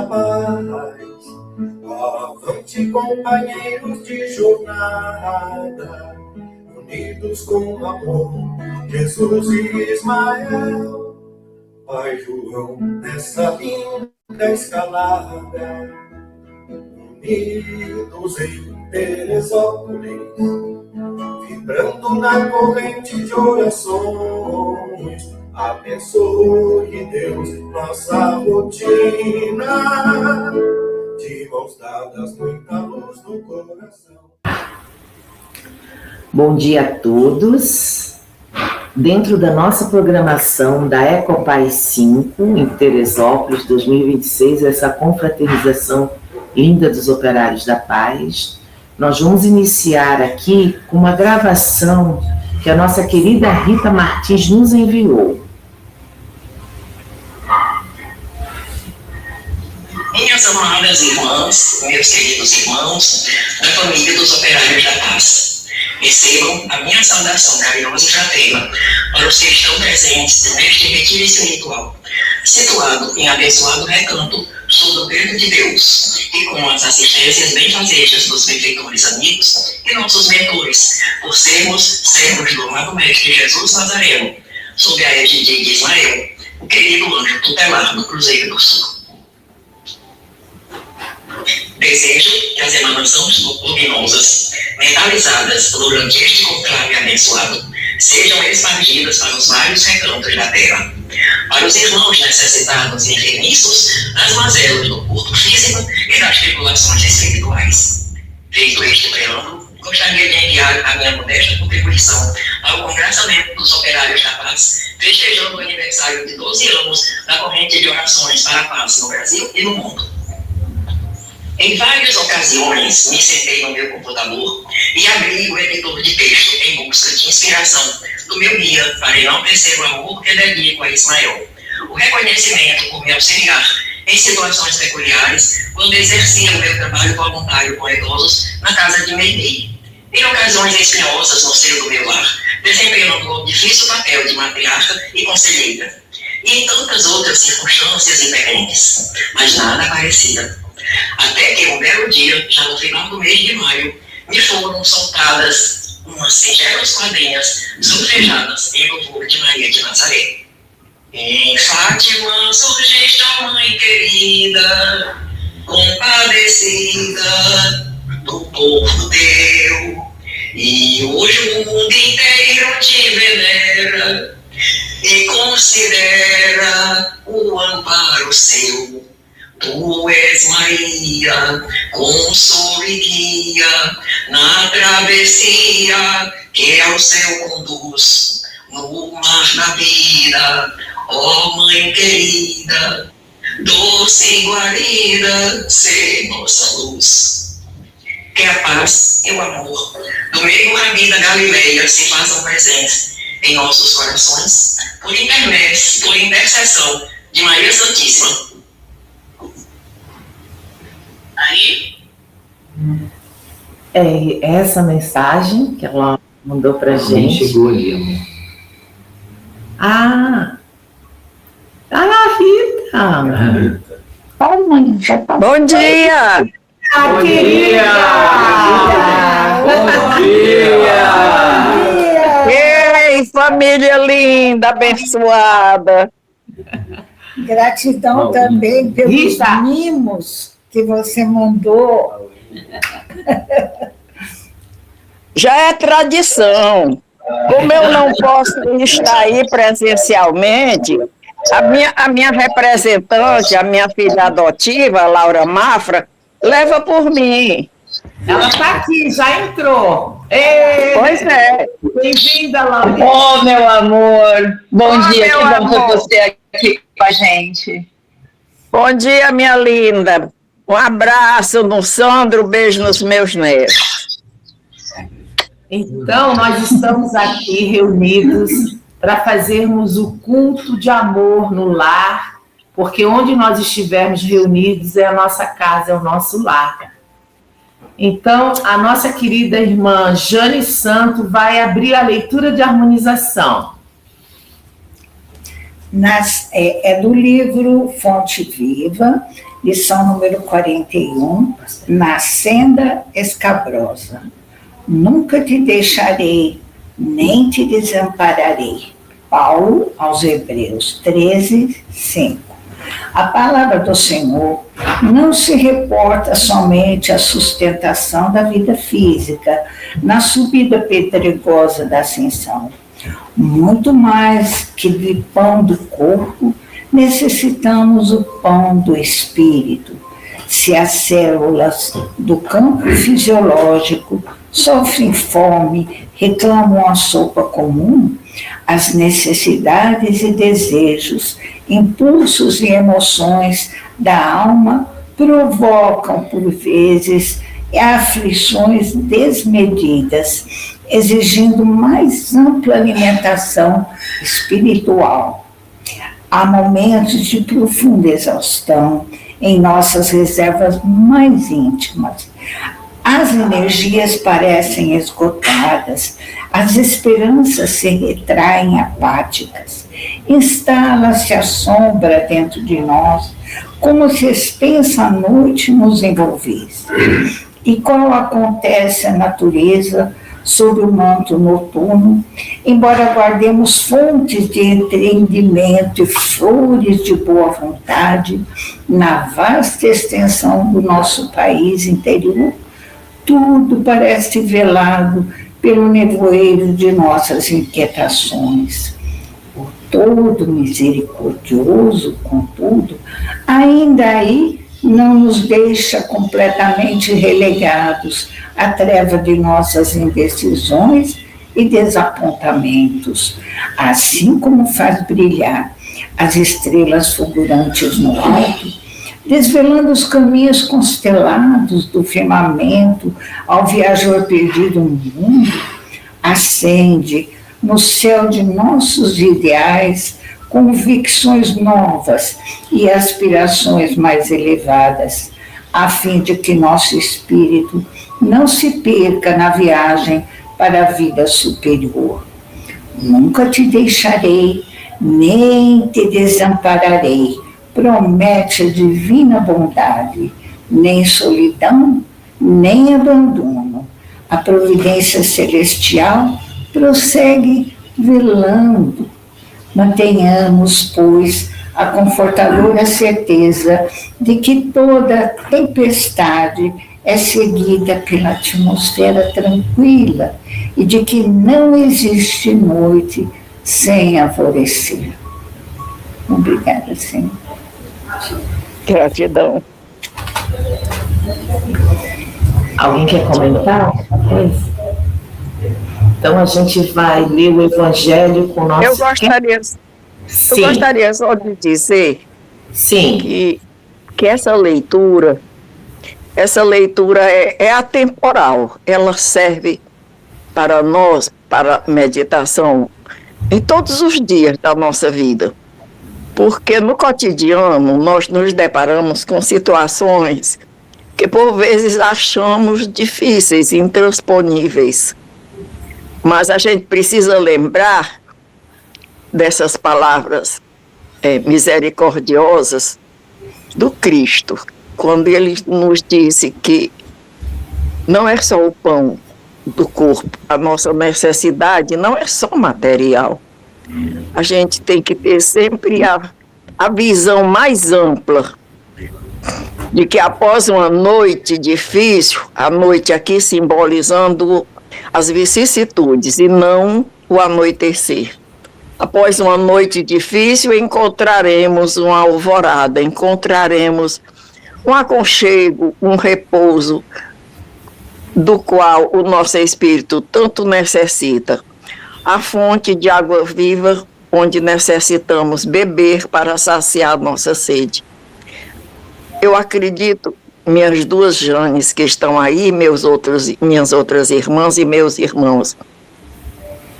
paz. Avante, companheiros de jornada, unidos com amor, Jesus e Ismael. Pai João, nessa linda escalada, unidos em Teresópolis, vibrando na corrente de orações. Abençoe, Deus, nossa rotina, de mãos dadas, muita luz no coração. Bom dia a todos. Dentro da nossa programação da Ecopai 5, em Teresópolis, 2026, essa confraternização linda dos operários da paz, nós vamos iniciar aqui com uma gravação que a nossa querida Rita Martins nos enviou. Minhas amadas irmãs, meus queridos irmãos da família dos operários da paz, recebam a minha saudação carinhosa e fraterna para os que estão presentes neste retiro espiritual, situado em abençoado recanto sob o perto de Deus, e com as assistências benfazejas dos benfeitores amigos e nossos mentores, por sermos servos do amado Mestre Jesus Nazareno, sob a égide de Ismael, o querido anjo tutelar do Cruzeiro do Sul. Desejo que as emanações luminosas, mentalizadas durante este conclave abençoado, sejam expandidas para os vários recantos da terra, para os irmãos necessitados e enfermiços das mazelas do corpo físico e das tribulações espirituais. Feito este preâmbulo, gostaria de enviar a minha modesta contribuição ao congraçamento dos operários da paz, festejando o aniversário de 12 anos da corrente de orações para a paz no Brasil e no mundo. Em várias ocasiões, me sentei no meu computador e abri o editor de texto em busca de inspiração do meu guia para enaltecer o amor que dedico a Ismael, o reconhecimento por me auxiliar em situações peculiares quando exercia o meu trabalho voluntário com idosos na casa de Meimei, em ocasiões espinhosas no seio do meu lar, desempenhando o difícil papel de matriarca e conselheira, e em tantas outras circunstâncias e perrengues, mas nada parecida. Até que um belo dia, já no final do mês de maio, me foram soltadas umas singelas quadrinhas solfejadas em louvor de Maria de Nazaré. Em Fátima surgiste, ó Mãe querida, compadecida do povo teu, e hoje o mundo inteiro te venera e considera o amparo seu. Tu és Maria, consolo e guia, na travessia que ao céu conduz, no mar da vida, ó Mãe querida, doce guarida, sê nossa luz. Que a paz e o amor do meio Rabi da Galileia se façam presentes em nossos corações, por intercessão de Maria Santíssima. Aí? É essa mensagem que ela mandou pra gente. Chegou ali, amor. Rita! Bom dia! Bom dia! Bom dia! Ei, família linda, abençoada! Gratidão também pelos mimos que você mandou. Já é tradição. Como eu não posso estar aí presencialmente, a minha representante, a minha filha adotiva, Laura Mafra, leva por mim. Ela está aqui, já entrou. Ei, pois é. Bem-vinda, Laura. Oh, meu amor. Bom dia, que bom ter amor. você aqui com a gente. Bom dia, minha linda. Um abraço no Sandro, beijo nos meus netos. Então, nós estamos aqui reunidos para fazermos o culto de amor no lar, porque onde nós estivermos reunidos é a nossa casa, é o nosso lar. Então, a nossa querida irmã Jane Santo vai abrir a leitura de harmonização. É do livro Fonte Viva, lição número 41, Na Senda Escabrosa. Nunca te deixarei, nem te desampararei. Paulo aos Hebreus 13, 5. A palavra do Senhor não se reporta somente à sustentação da vida física, na subida pedregosa da ascensão. Muito mais que de pão do corpo, necessitamos o pão do espírito. Se as células do campo fisiológico sofrem fome, reclamam a sopa comum, as necessidades e desejos, impulsos e emoções da alma provocam, por vezes, aflições desmedidas, exigindo mais ampla alimentação espiritual. Há momentos de profunda exaustão em nossas reservas mais íntimas. As energias parecem esgotadas, as esperanças se retraem apáticas. Instala-se a sombra dentro de nós, como se extensa noite nos envolvesse. E qual acontece a natureza sob o manto noturno, embora guardemos fontes de entendimento e flores de boa vontade na vasta extensão do nosso país interior, tudo parece velado pelo nevoeiro de nossas inquietações. O todo misericordioso, contudo, ainda aí não nos deixa completamente relegados à treva de nossas indecisões e desapontamentos, assim como faz brilhar as estrelas fulgurantes no alto, desvelando os caminhos constelados do firmamento ao viajor perdido no mundo, acende no céu de nossos ideais convicções novas e aspirações mais elevadas, a fim de que nosso espírito não se perca na viagem para a vida superior. Nunca te deixarei, nem te desampararei, promete a divina bondade, nem solidão, nem abandono. A providência celestial prossegue velando. Mantenhamos, pois, a confortadora certeza de que toda tempestade é seguida pela atmosfera tranquila e de que não existe noite sem alvorecer. Obrigada, Senhor. Gratidão. Alguém quer comentar? Então a gente vai ler o Evangelho com o nosso... Eu gostaria só de dizer Sim. que essa leitura é atemporal. Ela serve para nós, para meditação, em todos os dias da nossa vida. Porque no cotidiano nós nos deparamos com situações que por vezes achamos difíceis, intransponíveis. Mas a gente precisa lembrar dessas palavras misericordiosas do Cristo, quando ele nos disse que não é só o pão do corpo, a nossa necessidade não é só material. A gente tem que ter sempre a visão mais ampla de que após uma noite difícil, a noite aqui simbolizando as vicissitudes e não o anoitecer. Após uma noite difícil, encontraremos uma alvorada, encontraremos um aconchego, um repouso, do qual o nosso espírito tanto necessita. A fonte de água viva, onde necessitamos beber para saciar nossa sede. Eu acredito, minhas duas Janes que estão aí, minhas outras irmãs e meus irmãos,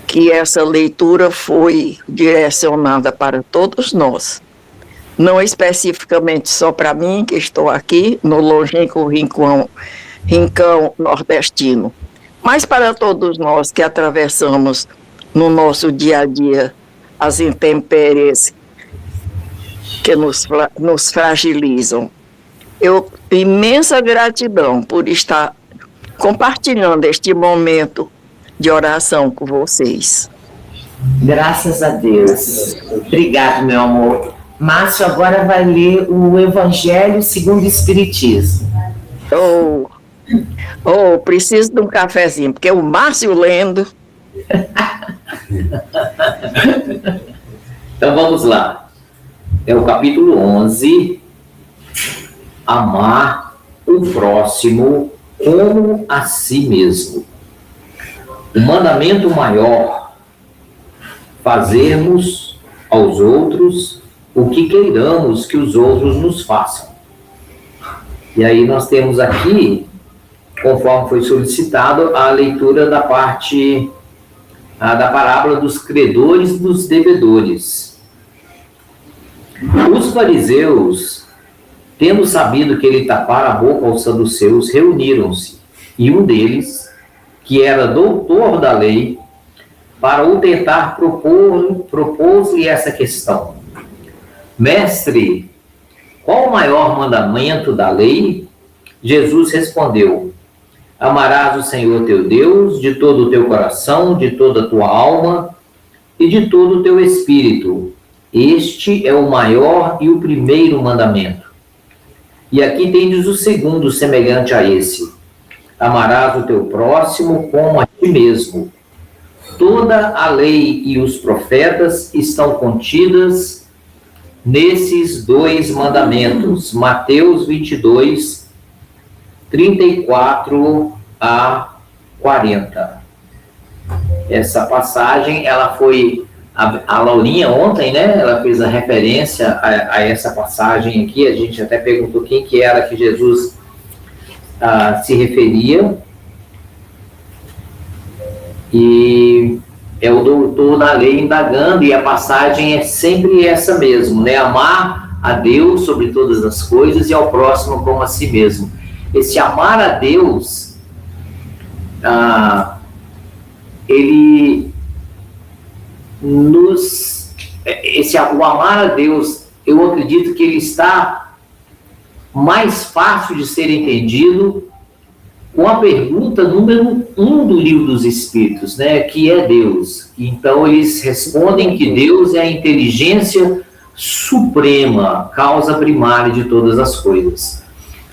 que essa leitura foi direcionada para todos nós. Não especificamente só para mim, que estou aqui no longínquo rincão nordestino, mas para todos nós que atravessamos no nosso dia a dia as intempéries que nos fragilizam. Eu imensa gratidão por estar compartilhando este momento de oração com vocês. Graças a Deus. Obrigado, meu amor. Márcio agora vai ler o Evangelho segundo o Espiritismo. Preciso de um cafezinho, porque o Márcio lendo. Então vamos lá. É o capítulo 11. Amar o próximo como a si mesmo. O mandamento maior: fazermos aos outros o que queiramos que os outros nos façam. E aí nós temos aqui, conforme foi solicitado, a leitura da parte da parábola dos credores e dos devedores. Os fariseus, tendo sabido que ele tapara a boca aos saduceus, reuniram-se, e um deles, que era doutor da lei, para o tentar propôs-lhe essa questão: Mestre, qual o maior mandamento da lei? Jesus respondeu: Amarás o Senhor teu Deus de todo o teu coração, de toda a tua alma e de todo o teu espírito. Este é o maior e o primeiro mandamento. E aqui tendes o segundo, semelhante a esse: amarás o teu próximo como a ti mesmo. Toda a lei e os profetas estão contidas nesses dois mandamentos. Mateus 22, 34 a 40. Essa passagem, ela foi... A Laurinha ontem, né, ela fez a referência a essa passagem aqui. A gente até perguntou quem que era que Jesus se referia. E é o doutor da lei indagando, e a passagem é sempre essa mesmo, né? Amar a Deus sobre todas as coisas e ao próximo como a si mesmo. Esse amar a Deus, o amar a Deus, eu acredito que ele está mais fácil de ser entendido com a pergunta número 1 do Livro dos Espíritos, né, que é Deus. Então eles respondem que Deus é a inteligência suprema, causa primária de todas as coisas.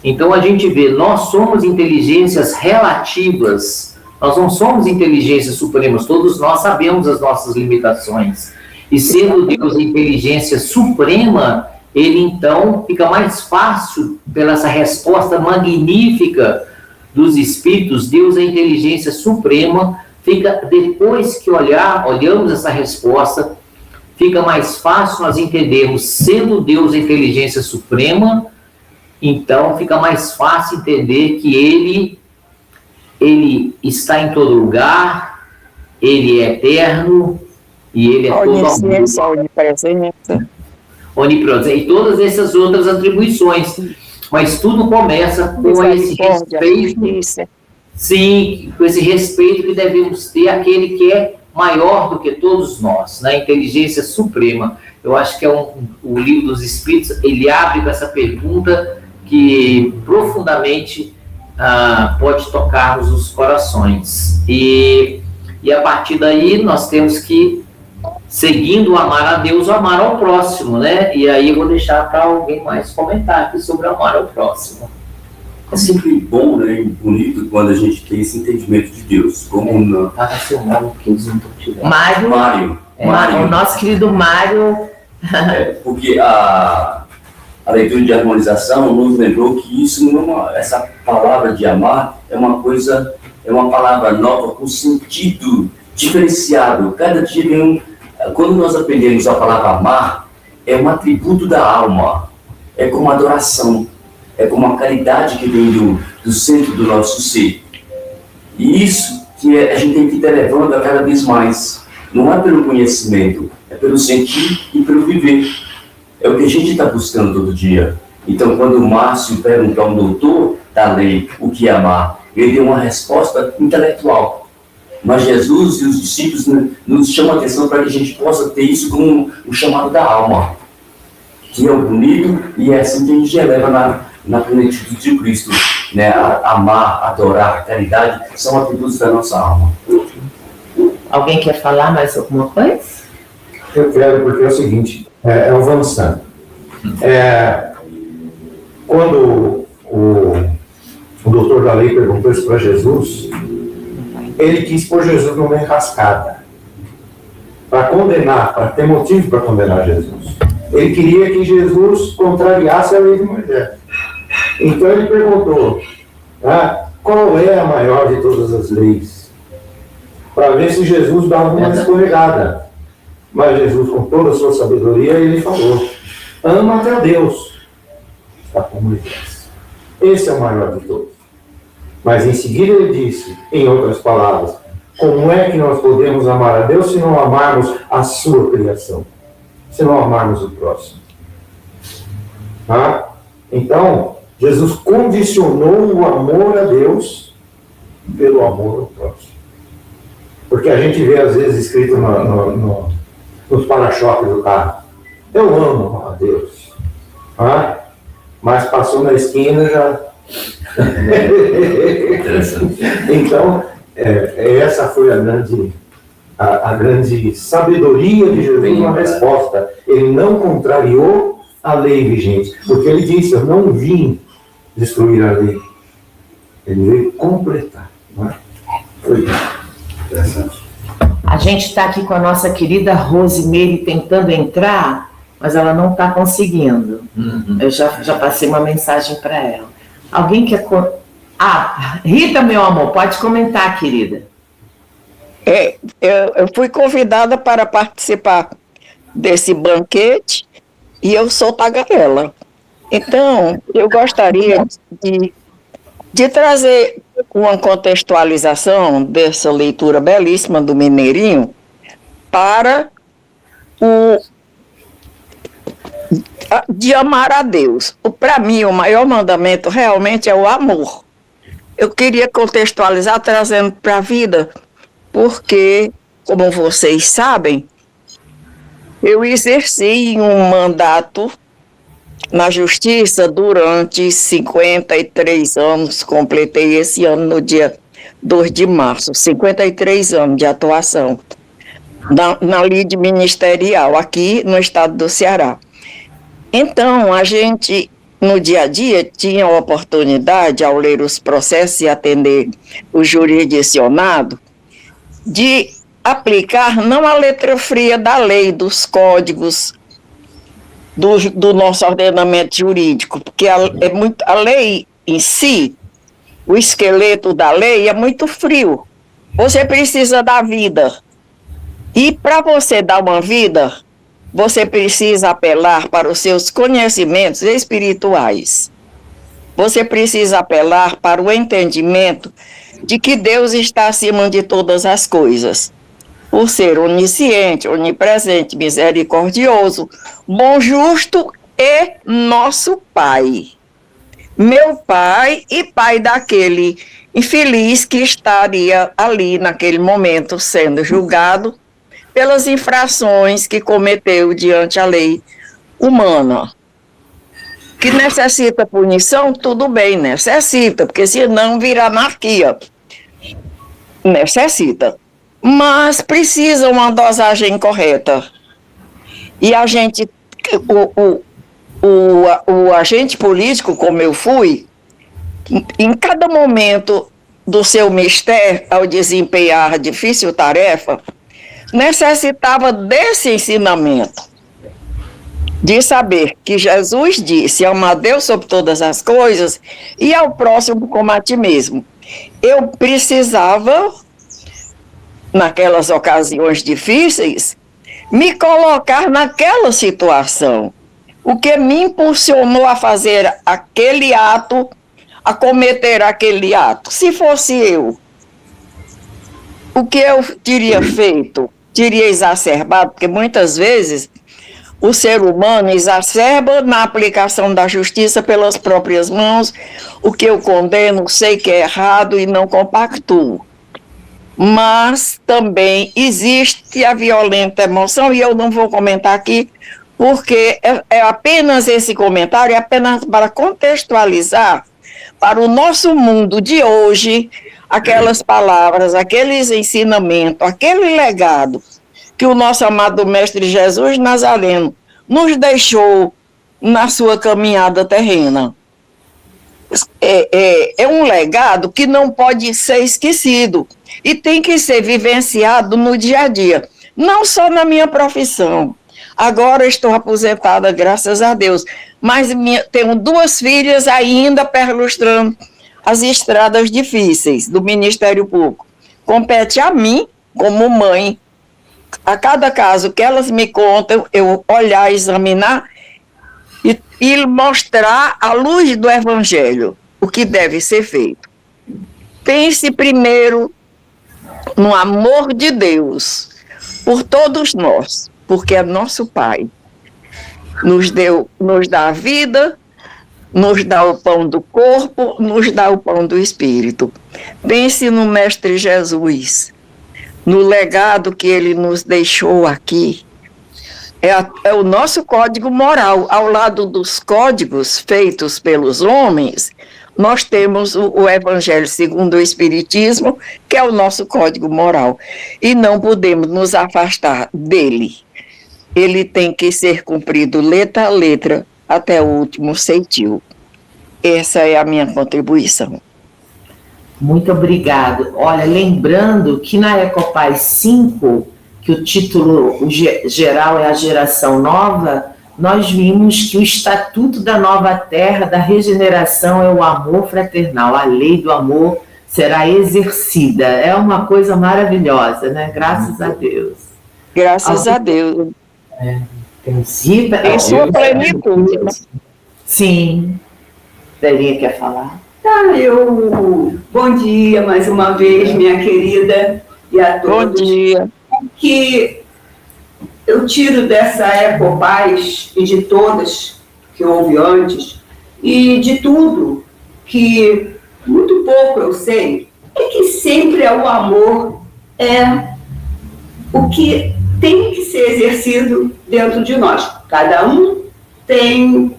Então a gente vê, nós somos inteligências relativas, nós não somos inteligências supremas, todos nós sabemos as nossas limitações. E sendo Deus a inteligência suprema, ele então fica mais fácil, pela essa resposta magnífica dos Espíritos, Deus é a inteligência suprema, fica, depois que olhamos essa resposta, fica mais fácil nós entendermos, sendo Deus a inteligência suprema, então fica mais fácil entender que ele está em todo lugar, ele é eterno, e ele é onisciência, onipresença, e todas essas outras atribuições. Mas tudo começa com esse respeito, sim, com esse respeito que devemos ter àquele que é maior do que todos nós, na inteligência suprema. Eu acho que o Livro dos Espíritos, ele abre com essa pergunta que profundamente pode tocar-nos os corações. E a partir daí nós temos que, seguindo o amar a Deus, o amar ao próximo, né? E aí eu vou deixar para alguém mais comentar aqui sobre amar ao próximo. É sempre bom, né, e bonito quando a gente tem esse entendimento de Deus. Como não? Seu nome, que eles não estão tirando. Mário. O nosso querido Mário. Porque a leitura de harmonização nos lembrou que isso não é essa palavra de amar é uma palavra nova com sentido diferenciado. Cada dia vem quando nós aprendemos a palavra amar, é um atributo da alma, é como adoração, é como a caridade que vem do centro do nosso ser. E isso que a gente tem que estar levando a cada vez mais. Não é pelo conhecimento, é pelo sentir e pelo viver. É o que a gente está buscando todo dia. Então, quando o Márcio perguntou ao doutor da lei o que é amar, ele deu uma resposta intelectual. Mas Jesus e os discípulos nos chamam a atenção para que a gente possa ter isso como um chamado da alma. que é o bonito, e é assim que a gente eleva na plenitude de Cristo, né? Amar, adorar, caridade, são atributos da nossa alma. Alguém quer falar mais alguma coisa? Eu quero, porque é o seguinte, avançando. Quando o doutor da lei perguntou isso para Jesus, ele quis pôr Jesus numa enrascada, para condenar, para ter motivo para condenar Jesus. Ele queria que Jesus contrariasse a lei de Moisés. Então ele perguntou, qual é a maior de todas as leis? Para ver se Jesus dava uma escorregada. Mas Jesus, com toda a sua sabedoria, ele falou, ama-te a Deus. Está com Moisés. Esse é o maior de todos. Mas em seguida ele disse, em outras palavras, como é que nós podemos amar a Deus se não amarmos a sua criação? Se não amarmos o próximo? Então, Jesus condicionou o amor a Deus pelo amor ao próximo. Porque a gente vê, às vezes, escrito nos para-choques do carro, eu amo a Deus. Mas passou na esquina já... Então, essa foi a grande sabedoria de Jesus na resposta. Ele não contrariou a lei vigente, porque ele disse, eu não vim destruir a lei, ele veio completar. Foi interessante. A gente está aqui com a nossa querida Rosemary tentando entrar, mas ela não está conseguindo. Eu já passei uma mensagem para ela. Alguém quer... Rita, meu amor, pode comentar, querida. Eu fui convidada para participar desse banquete e eu sou tagarela. Então, eu gostaria de trazer uma contextualização dessa leitura belíssima do Mineirinho para de amar a Deus. Para mim, o maior mandamento realmente é o amor. Eu queria contextualizar trazendo para a vida, porque, como vocês sabem, eu exerci um mandato na Justiça durante 53 anos, completei esse ano no dia 2 de março, 53 anos de atuação na lide ministerial aqui no estado do Ceará. Então, a gente, no dia a dia, tinha a oportunidade, ao ler os processos e atender o jurisdicionado, de aplicar não a letra fria da lei, dos códigos, do nosso ordenamento jurídico, porque a lei em si, o esqueleto da lei é muito frio. Você precisa da vida. E para você dar uma vida, você precisa apelar para os seus conhecimentos espirituais. Você precisa apelar para o entendimento de que Deus está acima de todas as coisas. Por ser onisciente, onipresente, misericordioso, bom, justo e nosso Pai. Meu Pai e Pai daquele infeliz que estaria ali naquele momento sendo julgado pelas infrações que cometeu diante a lei humana. Que necessita punição, tudo bem, necessita, porque senão vira anarquia. Necessita. Mas precisa uma dosagem correta. E a gente, o agente político, como eu fui, em cada momento do seu mistério, ao desempenhar a difícil tarefa, necessitava desse ensinamento, de saber que Jesus disse, ama a Deus sobre todas as coisas e ao próximo como a ti mesmo. Eu precisava, naquelas ocasiões difíceis, me colocar naquela situação, o que me impulsionou a fazer aquele ato, a cometer aquele ato. Se fosse eu, o que eu teria feito? Teria exacerbado, porque muitas vezes o ser humano exacerba na aplicação da justiça pelas próprias mãos, o que eu condeno, sei que é errado e não compactuo. Mas também existe a violenta emoção, e eu não vou comentar aqui, porque é apenas esse comentário, é apenas para contextualizar para o nosso mundo de hoje aquelas palavras, aqueles ensinamentos, aquele legado que o nosso amado Mestre Jesus Nazareno nos deixou na sua caminhada terrena. É um legado que não pode ser esquecido e tem que ser vivenciado no dia a dia, não só na minha profissão. Agora estou aposentada, graças a Deus, mas tenho 2 filhas ainda perlustrando as estradas difíceis do Ministério Público. Compete a mim, como mãe, a cada caso que elas me contam, eu olhar, examinar e mostrar à luz do Evangelho o que deve ser feito. Pense primeiro no amor de Deus por todos nós, porque é nosso Pai. Nos dá a vida, nos dá o pão do corpo, nos dá o pão do Espírito. Pense no Mestre Jesus, no legado que ele nos deixou aqui. É o nosso código moral. Ao lado dos códigos feitos pelos homens, nós temos o Evangelho segundo o Espiritismo, que é o nosso código moral. E não podemos nos afastar dele. Ele tem que ser cumprido letra a letra até o último ceitil. Essa é a minha contribuição. Muito obrigado. Olha, lembrando que na Ecopai 5, que o título geral é a geração nova, nós vimos que o Estatuto da Nova Terra, da regeneração, é o amor fraternal. A lei do amor será exercida. É uma coisa maravilhosa, né? Graças a Deus. Graças a Deus. Em sua plenitude. Sim. Belinha quer falar? Bom dia mais uma vez, minha querida, e a todos. Bom dia. Que eu tiro dessa Ecopaz e de todas que houve antes, e de tudo que muito pouco eu sei, é que sempre o amor é o que tem que ser exercido dentro de nós. Cada um tem,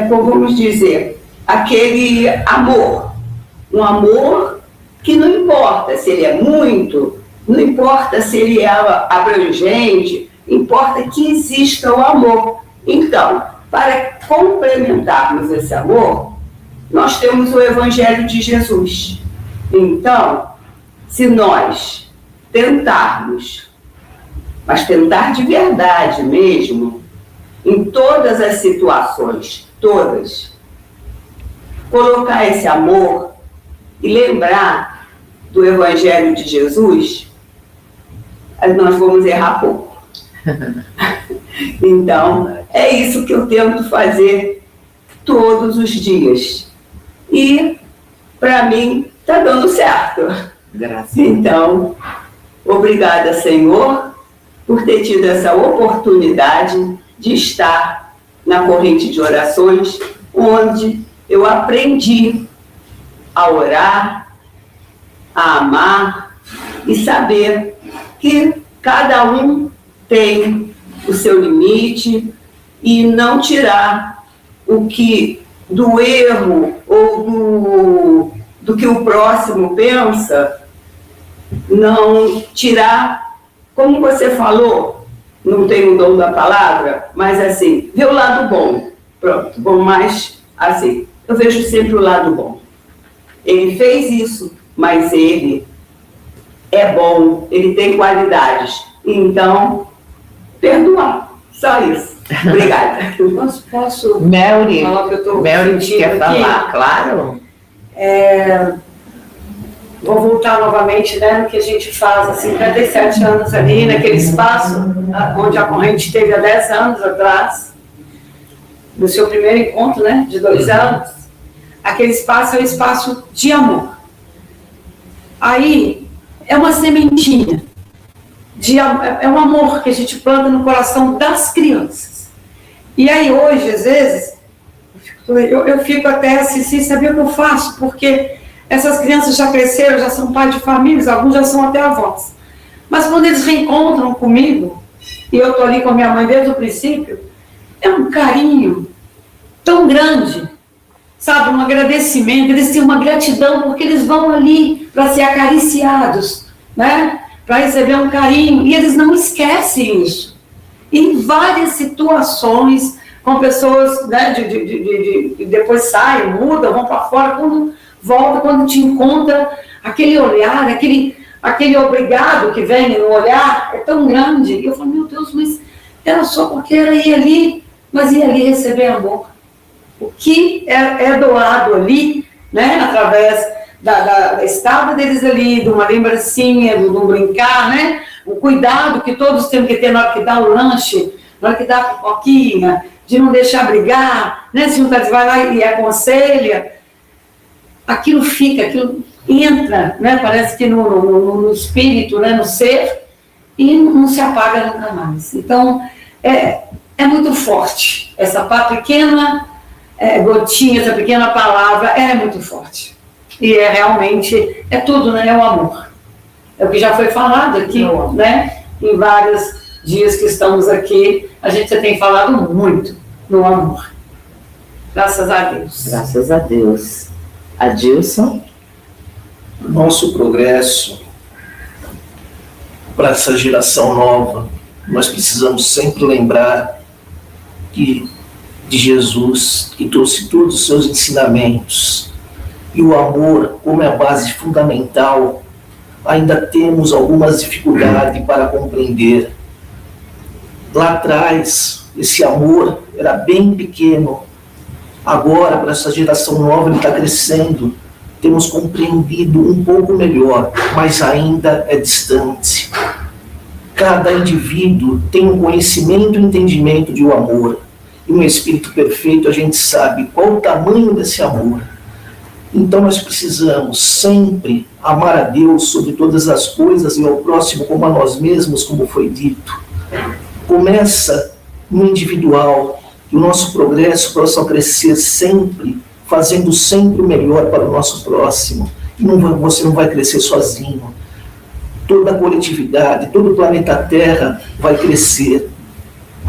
como vamos dizer, aquele amor, um amor que não importa se ele é muito, não importa se ele é abrangente, importa que exista o amor. Então, para complementarmos esse amor, nós temos o Evangelho de Jesus. Então, se nós tentarmos, mas tentar de verdade mesmo, em todas as situações, todas, colocar esse amor e lembrar do Evangelho de Jesus, nós vamos errar pouco. Então, é isso que eu tento fazer todos os dias. E, para mim, está dando certo. Graças. Então, obrigada, Senhor, por ter tido essa oportunidade de estar na corrente de orações, onde eu aprendi a orar, a amar e saber que cada um tem o seu limite e não tirar o que do erro ou do que o próximo pensa, não tirar, como você falou, não tem o dom da palavra, mas assim, ver o lado bom. Pronto, bom, mas assim, eu vejo sempre o lado bom. Ele fez isso, mas ele é bom, ele tem qualidades. Então, perdoar. Só isso. Obrigada. Posso Melry, falar que eu estou quer falar, claro. Vou voltar novamente, né, no que a gente faz há 57 anos ali, naquele espaço onde a corrente esteve há 10 anos atrás, no seu primeiro encontro, né, de 2 anos. Aquele espaço é um espaço de amor. Aí, é uma sementinha, é um amor que a gente planta no coração das crianças. E aí, hoje, às vezes, eu fico até assim, sem saber o que eu faço, porque essas crianças já cresceram, já são pais de famílias, alguns já são até avós. Mas quando eles reencontram comigo, e eu estou ali com a minha mãe desde o princípio, é um carinho tão grande, sabe, um agradecimento, eles têm uma gratidão porque eles vão ali para ser acariciados, né, para receber um carinho, e eles não esquecem isso. Em várias situações, com pessoas, né, depois saem, mudam, vão para fora, quando volta, quando te encontra, aquele olhar, aquele obrigado que vem no olhar é tão grande. E eu falo, meu Deus, mas era só porque era ir ali, mas ir ali receber amor. O que é doado ali, né, através da estada deles ali, de uma lembrancinha, de um brincar, né, o cuidado que todos temos que ter na hora que dá o lanche, na hora que dá a pipoquinha, de não deixar brigar, né, se um vai lá e aconselha, aquilo fica, aquilo entra, né, parece que no espírito, né, no ser, e não se apaga nunca mais. Então, é muito forte. Essa pequena gotinha, essa pequena palavra, é muito forte. E realmente, tudo, né, é o amor. É o que já foi falado aqui, né, em vários dias que estamos aqui, a gente já tem falado muito no amor. Graças a Deus. Graças a Deus. Adilson? Nosso progresso para essa geração nova, nós precisamos sempre lembrar de Jesus, que trouxe todos os seus ensinamentos, e o amor como é a base fundamental. Ainda temos algumas dificuldades para compreender. Lá atrás, esse amor era bem pequeno. Agora, para essa geração nova, ele está crescendo. Temos compreendido um pouco melhor, mas ainda é distante. Cada indivíduo tem um conhecimento e entendimento de o amor. E um espírito perfeito, a gente sabe qual o tamanho desse amor. Então nós precisamos sempre amar a Deus sobre todas as coisas e ao próximo como a nós mesmos, como foi dito. Começa no individual, que o nosso progresso possa crescer sempre, fazendo sempre o melhor para o nosso próximo. E você não vai crescer sozinho. Toda a coletividade, todo o planeta Terra vai crescer.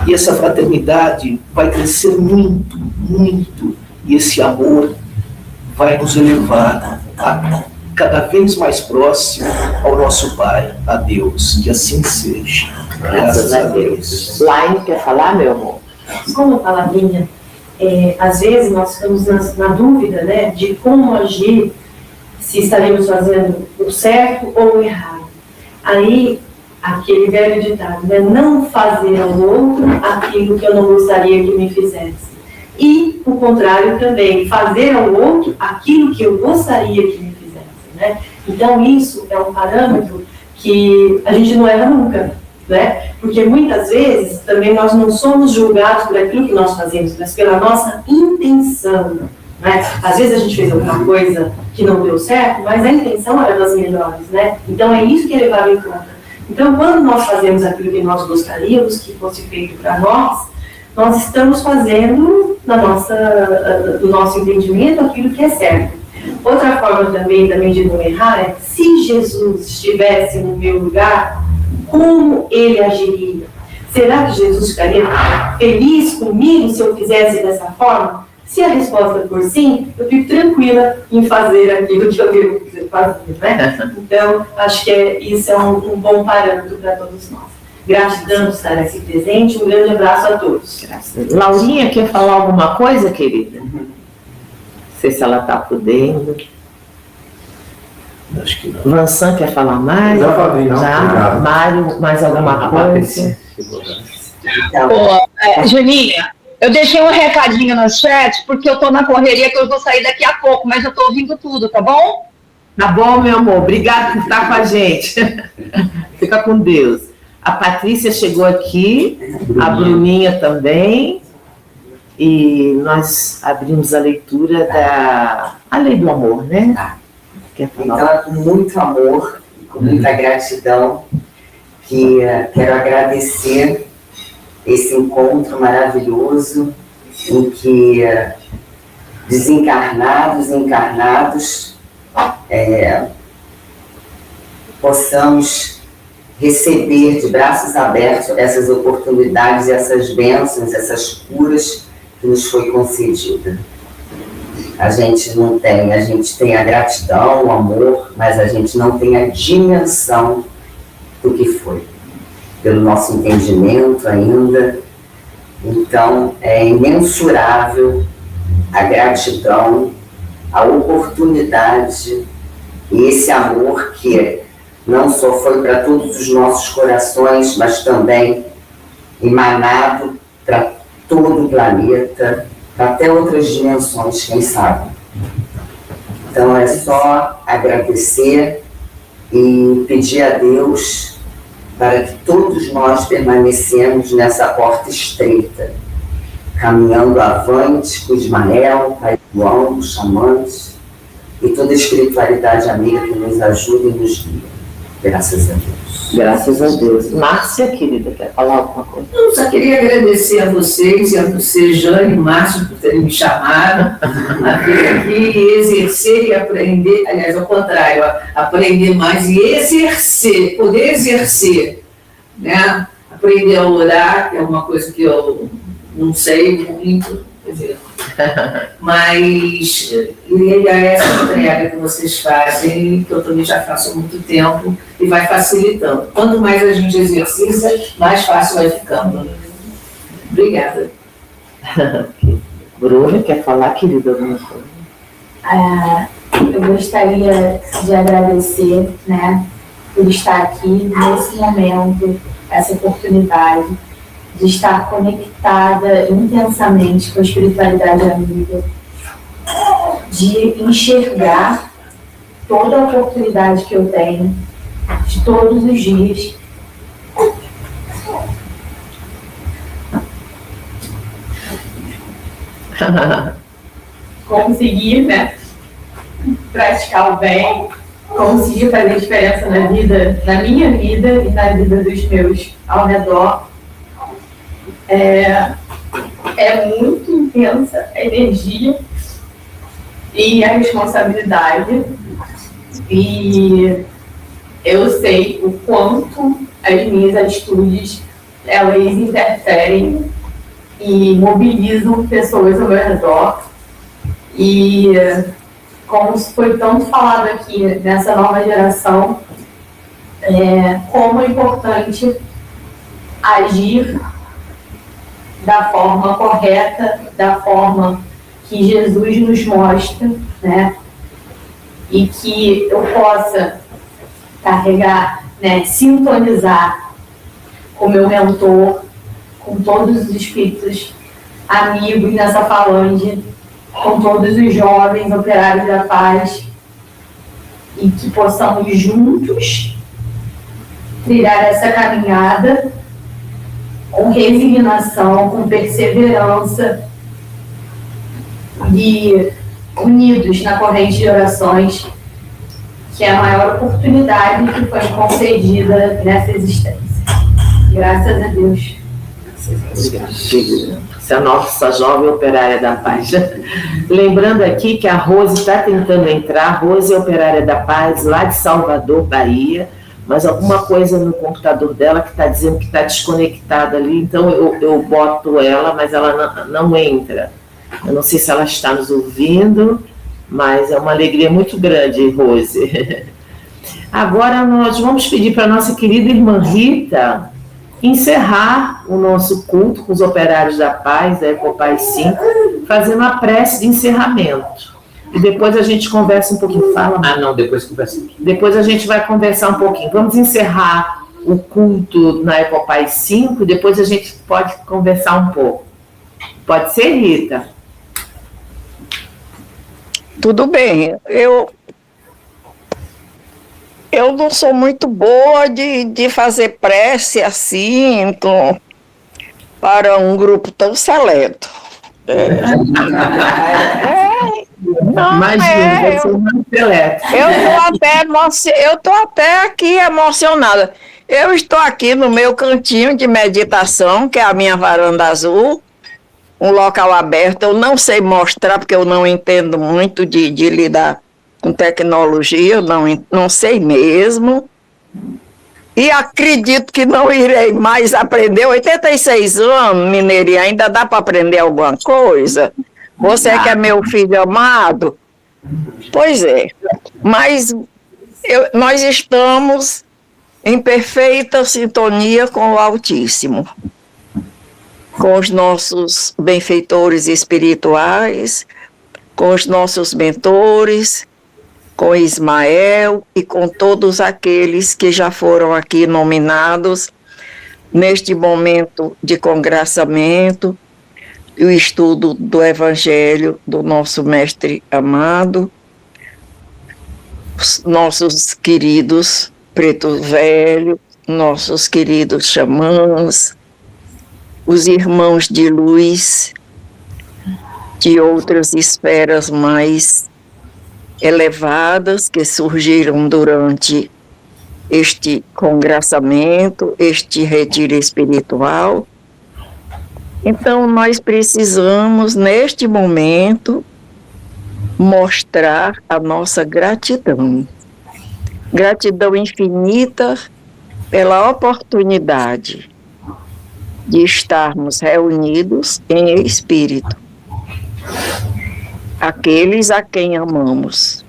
E essa fraternidade vai crescer muito, muito. E esse amor vai nos elevar a cada vez mais próximo ao nosso Pai, a Deus. Que assim seja. Graças a Deus. Laine, quer falar, meu amor? Só uma palavrinha. Às vezes nós ficamos na dúvida, né, de como agir, se estaremos fazendo o certo ou o errado. Aí, aquele velho ditado, né, não fazer ao outro aquilo que eu não gostaria que me fizesse. E o contrário também, fazer ao outro aquilo que eu gostaria que me fizesse, né? Então isso é um parâmetro que a gente não erra nunca, né? Porque muitas vezes também nós não somos julgados por aquilo que nós fazemos, mas pela nossa intenção, né? Às vezes a gente fez alguma coisa que não deu certo, mas a intenção era das melhores, né? Então é isso que é levado em conta. Então quando nós fazemos aquilo que nós gostaríamos que fosse feito para nós estamos fazendo no nosso entendimento aquilo que é certo. Outra forma também de não errar é, se Jesus estivesse no meu lugar, como ele agiria? Será que Jesus ficaria feliz comigo se eu fizesse dessa forma? Se a resposta for sim, eu fico tranquila em fazer aquilo que eu devo fazer, né? Então, acho que isso é um bom parâmetro para todos nós. Gratidão por estar aqui presente, um grande abraço a todos. Graças. Laurinha, quer falar alguma coisa, querida? Não sei se ela está podendo. Acho que não. Vansan quer falar mais? Já falei, não. Já. Mário, mais alguma coisa? Janinha, eu deixei um recadinho no chat, porque eu estou na correria, que eu vou sair daqui a pouco, mas eu estou ouvindo tudo, tá bom? Tá bom, meu amor. Obrigada por estar com a gente. Fica com Deus. A Patrícia chegou aqui, a Bruninha também, e nós abrimos a leitura a Lei do Amor, né? Quer falar? Então, com muito amor, com muita gratidão, que quero agradecer esse encontro maravilhoso em que desencarnados e encarnados possamos receber de braços abertos essas oportunidades, essas bênçãos, essas curas que nos foi concedida. A gente tem a gratidão, o amor, mas a gente não tem a dimensão do que foi, pelo nosso entendimento ainda. Então, é imensurável a gratidão, a oportunidade e esse amor que não só foi para todos os nossos corações, mas também emanado para todo o planeta, para até outras dimensões, quem sabe. Então é só agradecer e pedir a Deus para que todos nós permanecemos nessa porta estreita, caminhando avante com Ismael, Pai João, os xamãs e toda a espiritualidade amiga que nos ajuda e nos guia. Graças a Deus. Graças a Deus. Márcia, querida, quer falar alguma coisa? Eu só queria agradecer a vocês e a você, Jane e Márcio, por terem me chamado a vir aqui e exercer e aprender, aliás, ao contrário, aprender mais e exercer, poder exercer, né? Aprender a orar, que é uma coisa que eu não sei muito, quer dizer, mas e a essa entrega que vocês fazem, que eu também já faço há muito tempo, e vai facilitando. Quanto mais a gente exercita, mais fácil vai ficando. Obrigada. Bruna, quer falar, querida, alguma coisa? Eu gostaria de agradecer, né, por estar aqui nesse momento, essa oportunidade de estar conectada intensamente com a espiritualidade amiga, de enxergar toda a oportunidade que eu tenho, de todos os dias. Conseguir, né, praticar o bem, conseguir fazer diferença na vida, na minha vida e na vida dos meus ao redor. É muito intensa a energia e a responsabilidade, e eu sei o quanto as minhas atitudes, elas interferem e mobilizam pessoas ao meu redor, e como foi tanto falado aqui nessa nova geração, como é importante agir da forma correta, da forma que Jesus nos mostra, né? E que eu possa carregar, né, sintonizar com o meu mentor, com todos os espíritos amigos nessa falange, com todos os jovens operários da paz, e que possamos juntos trilhar essa caminhada com resignação, com perseverança e unidos na corrente de orações, que é a maior oportunidade que foi concedida nessa existência. Graças a Deus. Essa é a nossa jovem operária da paz. Lembrando aqui que a Rose está tentando entrar. A Rose é operária da paz lá de Salvador, Bahia, mas alguma coisa no computador dela que está dizendo que está desconectada ali, então eu boto ela, mas ela não entra. Eu não sei se ela está nos ouvindo, mas é uma alegria muito grande, Rose. Agora nós vamos pedir para a nossa querida irmã Rita encerrar o nosso culto com os operários da paz, da Ecopai 5, fazendo a prece de encerramento. E depois a gente conversa um pouquinho. Fala. Depois conversa. Depois a gente vai conversar um pouquinho. Vamos encerrar o culto na Ecopai 5 e depois a gente pode conversar um pouco. Pode ser, Rita? Tudo bem. Eu não sou muito boa de fazer prece assim para um grupo tão seleto. Imagina, vai ser um seleto. Eu estou até aqui emocionada. Eu estou aqui no meu cantinho de meditação, que é a minha varanda azul, um local aberto. Eu não sei mostrar, porque eu não entendo muito de lidar com tecnologia, eu não sei mesmo. E acredito que não irei mais aprender. 86 anos, Mineirinha, ainda dá para aprender alguma coisa? Você que é meu filho amado? Pois é. Mas nós estamos em perfeita sintonia com o Altíssimo, com os nossos benfeitores espirituais, com os nossos mentores, com Ismael e com todos aqueles que já foram aqui nominados neste momento de congraçamento e o estudo do Evangelho do nosso Mestre amado, os nossos queridos Preto Velho, nossos queridos xamãs, os irmãos de luz de outras esferas mais elevadas que surgiram durante este congraçamento, este retiro espiritual. Então, nós precisamos, neste momento, mostrar a nossa gratidão. Gratidão infinita pela oportunidade de estarmos reunidos em espírito. Aqueles a quem amamos,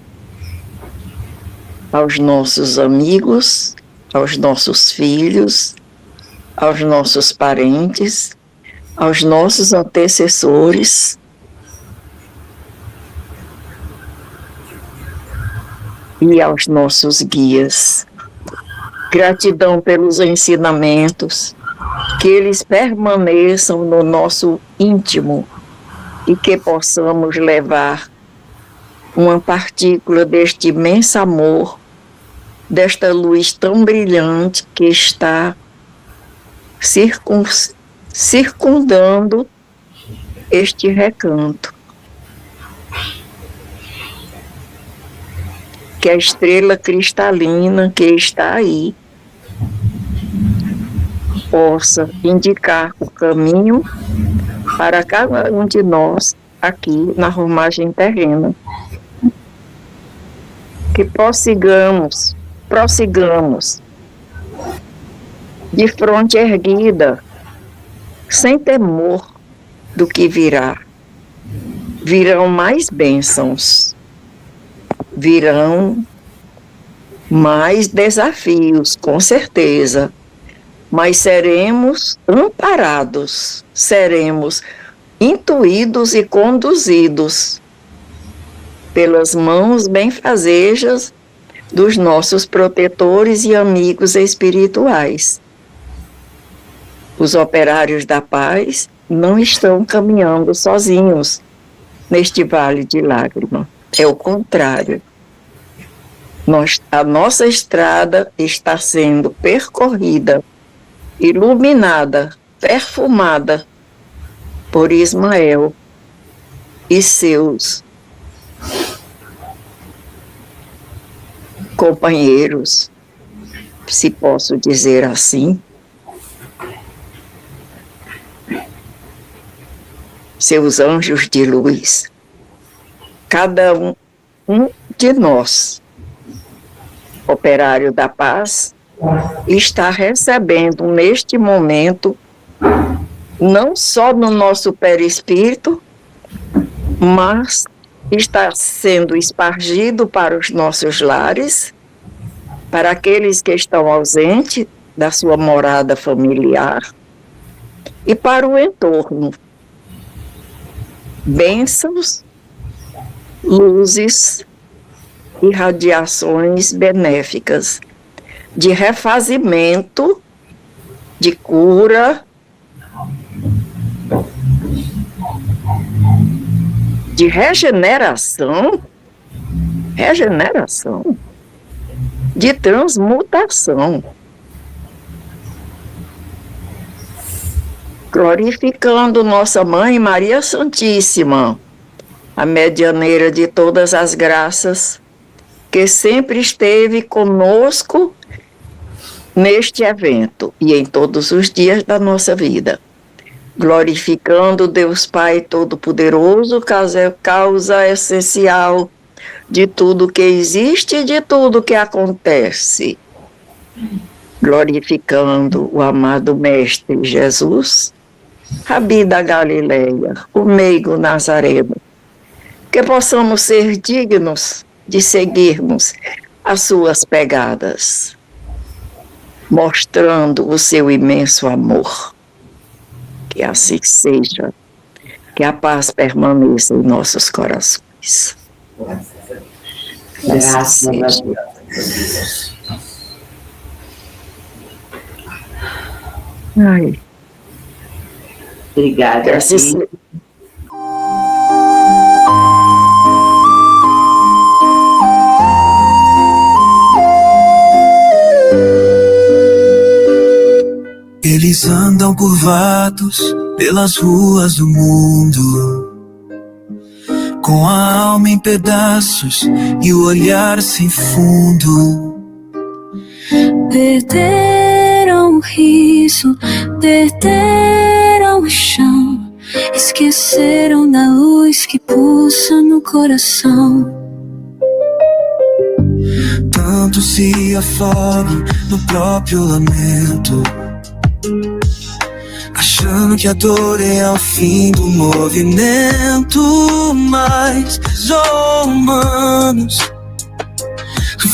aos nossos amigos, aos nossos filhos, aos nossos parentes, aos nossos antecessores, e aos nossos guias. Gratidão pelos ensinamentos, que eles permaneçam no nosso íntimo e que possamos levar uma partícula deste imenso amor, desta luz tão brilhante que está circundando este recanto. Que a estrela cristalina que está aí possa indicar o caminho para cada um de nós aqui na romagem terrena. Que prossigamos de fronte erguida, sem temor do que virá. Virão mais bênçãos, virão mais desafios, com certeza, mas seremos amparados, seremos intuídos e conduzidos pelas mãos benfazejas dos nossos protetores e amigos espirituais. Os operários da paz não estão caminhando sozinhos neste vale de lágrimas. É o contrário. A nossa estrada está sendo percorrida, iluminada, perfumada por Ismael e seus companheiros, se posso dizer assim, seus anjos de luz. Cada um de nós, operário da paz, está recebendo neste momento, não só no nosso perispírito, mas está sendo espargido para os nossos lares, para aqueles que estão ausentes da sua morada familiar e para o entorno. Bênçãos, luzes e radiações benéficas de refazimento, de cura, de regeneração, de transmutação, glorificando nossa Mãe Maria Santíssima, a medianeira de todas as graças, que sempre esteve conosco neste evento e em todos os dias da nossa vida. Glorificando Deus Pai Todo-Poderoso, causa essencial de tudo que existe e de tudo que acontece. glorificando o amado Mestre Jesus, Rabi da Galileia, o meigo Nazareno, que possamos ser dignos de seguirmos as suas pegadas, mostrando o seu imenso amor. Que assim seja, que a paz permaneça em nossos corações. Graças a Deus. Ai. Obrigada. Graças. Eles andam curvados pelas ruas do mundo, com a alma em pedaços e o olhar sem fundo. Perderam o riso, perderam o chão, esqueceram da luz que pulsa no coração. Tanto se afogam no próprio lamento, achando que a dor é o fim do movimento. Mas, humanos,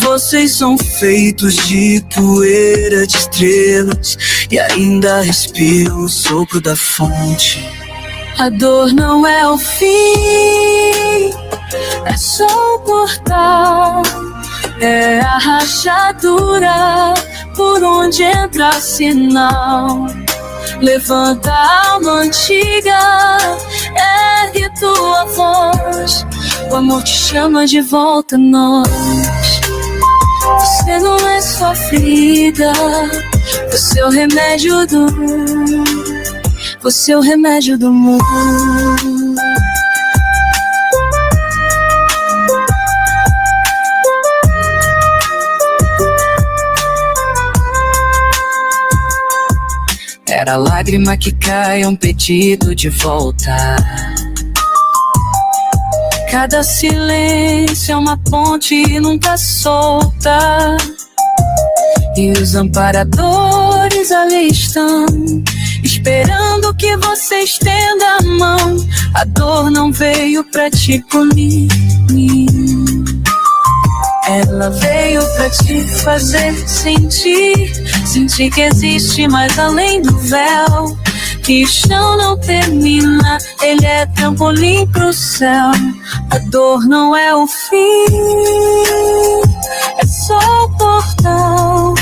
vocês são feitos de poeira de estrelas e ainda respiram o sopro da fonte. A dor não é o fim, é só o portal, é a rachadura por onde entra sinal. Levanta a alma antiga, ergue tua voz, o amor te chama de volta a nós. Você não é só ferida, você é o remédio do mundo, você é o remédio do mundo. Era a lágrima que cai, um pedido de volta. Cada silêncio é uma ponte nunca solta, e os amparadores ali estão, esperando que você estenda a mão. A dor não veio pra te punir, ela veio pra te fazer sentir que existe mais além do véu, que o chão não termina, ele é trampolim pro céu. A dor não é o fim, é só o portal,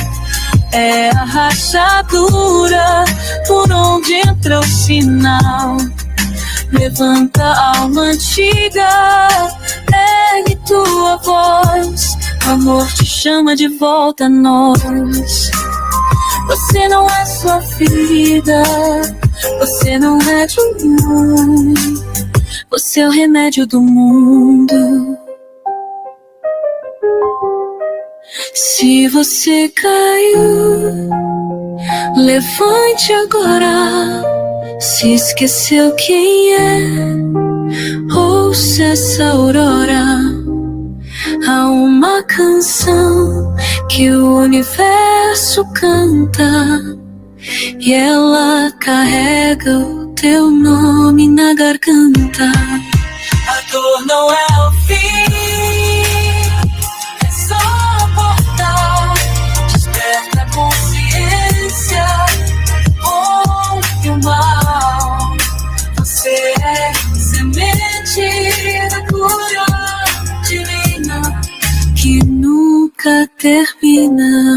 é a rachadura por onde entra o sinal. Levanta a alma antiga, ergue tua voz, o amor te chama de volta a nós. Você não é sua ferida, você não é de um, você é o remédio do mundo. Se você caiu, levante agora. Se esqueceu quem é, ouça essa aurora. Há uma canção que o universo canta, e ela carrega o teu nome na garganta. A dor não é o fim, é só um portal. Desperta a consciência, bom e o mal. Você é semente da cura divina que nunca termina.